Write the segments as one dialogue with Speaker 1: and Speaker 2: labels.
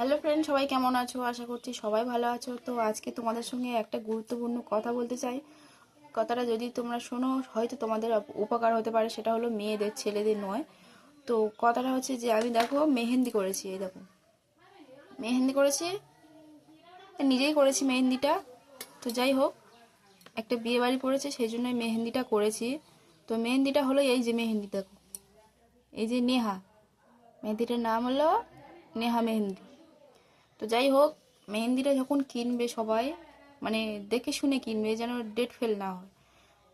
Speaker 1: Hello friend, সবাই কেমন আছো? আশা করছি সবাই ভালো আছো। তো আজকে তোমাদের সঙ্গে একটা গুরুত্বপূর্ণ কথা বলতে চাই। কথাটা যদি তোমরা শোনো হয়তো তোমাদের উপকার হতে পারে। সেটা হলো মেয়েদের, ছেলেদের নয়। তো কথাটা হচ্ছে যে আমি দেখো মেহেন্দি করেছি, এই দেখো মেহেন্দি করেছি, নিজেই করেছি মেহেন্দিটা। তো যাই হোক, একটা বিয়ে বাড়ি পড়েছে সেই জন্যই মেহেন্দিটা করেছি। তো মেহেন্দিটা হলো এই যে মেহেন্দি দেখো, এই যে নেহা, মেহেন্দিটার নাম হলো নেহা মেহেন্দি। তো যাই হোক, মেহেন্দিটা যখন কিনবে সবাই মানে দেখে শুনে কিনবে, যেন ডেট ফেল না হয়।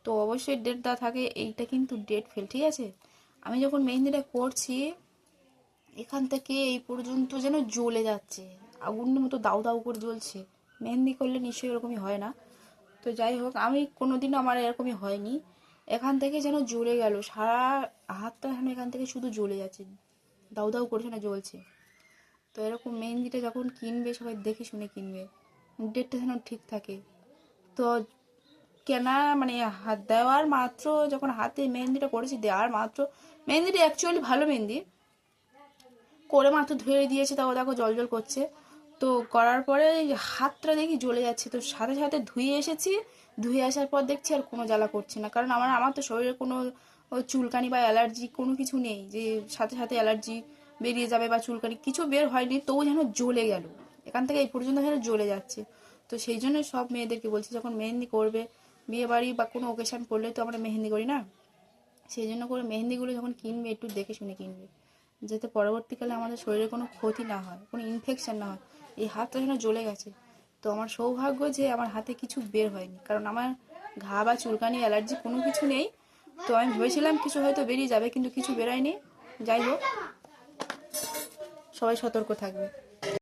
Speaker 1: তো অবশ্যই ডেট দেওয়া থাকে, এইটা কিন্তু ডেট ফেল, ঠিক আছে? আমি যখন মেহেন্দিটা করছি, এখান থেকে এই পর্যন্ত যেন জ্বলে যাচ্ছে, আগুনের মতো দাউ দাউ করে জ্বলছে। মেহেন্দি করলে নিশ্চয়ই এরকমই হয় না। তো যাই হোক, আমি কোনোদিনও আমার এরকমই হয়নি। এখান থেকে যেন জ্বলে গেল, সারা হাতটা যেন এখান থেকে শুধু জ্বলে যাচ্ছে, দাউ দাউ করছে না, জ্বলছে। তো এরকম মেহেন্দিটা যখন কিনবে সবাই দেখে শুনে কিনবে, ডেটটা যেন ঠিক থাকে। তো কেনা মানে হাত দেওয়ার মাত্র, যখন হাতে মেহেন্দিটা করেছি দেওয়ার মাত্র, মেহেন্দিটা অ্যাকচুয়ালি ভালো মেহেন্দি, করে মাত্র ধুয়ে দিয়েছে, তাও দেখো জল জল করছে। তো করার পরে হাতটা দেখি জ্বলে যাচ্ছে, তো সাথে সাথে ধুয়ে এসেছি। ধুয়ে আসার পর দেখছি আর কোনো জ্বালা করছে না, কারণ আমার আমার তো শরীরে কোনো চুলকানি বা অ্যালার্জি কোনো কিছু নেই যে সাথে সাথে অ্যালার্জি বেরিয়ে যাবে বা চুলকানি কিছু বের হয়নি, তবু যেন জ্বলে গেল, এখান থেকে এই পর্যন্ত যেন জ্বলে যাচ্ছে। তো সেই জন্য সব মেয়েদেরকে বলছি, যখন মেহেন্দি করবে, বিয়ে বাড়ি বা কোনো ওকেশন পড়লে তো আমরা মেহেন্দি করি না, সেই জন্য করে মেহেন্দিগুলো যখন কিনবে একটু দেখে শুনে কিনবে, যাতে পরবর্তীকালে আমাদের শরীরে কোনো ক্ষতি না হয়, কোনো ইনফেকশন না হয়। এই হাতটা যেন জ্বলে গেছে। তো আমার সৌভাগ্য যে আমার হাতে কিছু বের হয়নি, কারণ আমার ঘা বা চুলকানি অ্যালার্জি কোনো কিছু নেই। তো আমি ভেবেছিলাম কিছু হয়তো বেরিয়ে যাবে, কিন্তু কিছু বেরোয়নি। যাই হোক, সবাই সতর্ক থাকবে।